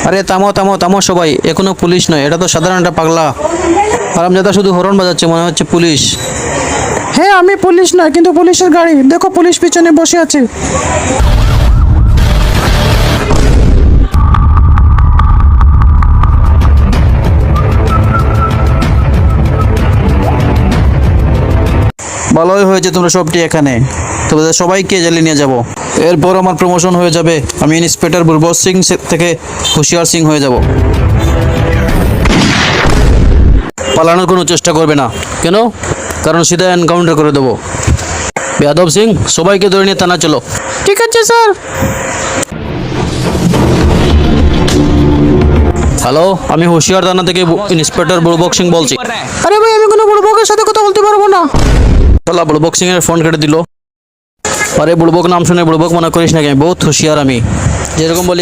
আরে থামো থামো থামো সবাই, এ কোনো পুলিশ নয়, এটা তো সাধারণ একটা পাগলা হারামজাদা, শুধু হর্ন বাজাচ্ছে, মনে হচ্ছে পুলিশ। হ্যাঁ আমি পুলিশ না, কিন্তু পুলিশের গাড়ি দেখো, পুলিশ পিছনে বসে আছে। ভালোই হয়েছে তোমরা সবটি এখানে, তোমাদের সবাইকে জেলে নিয়ে যাব। এরপর আমার প্রমোশন হয়ে যাবে, আমি ইন্সপেক্টর বুলবজ সিং থেকে হুশিয়ার সিং হয়ে যাব। পালানোর কোনো চেষ্টা করবে না। কেন? কারণ সিধা এনকাউন্টার করে দেবো। যাদব সিং, সবাইকে ধরে নিয়ে থানা চলো। ঠিক আছে স্যার। হ্যালো, আমি হুশিয়ার থানা থেকে ইন্সপেক্টর বুলবজ সিং বলছি। আরে ভাই, আমি কোনো বড় বকের সাথে কথা বলতে পারবো না। শালা বুলবজ সিং এর ফোন কেটে দিল। আরে বুলবক নাম শুনে বুলবক মনে করিস নাকি, আমি বহুত হুশিয়ার। আমি যেরকম বলি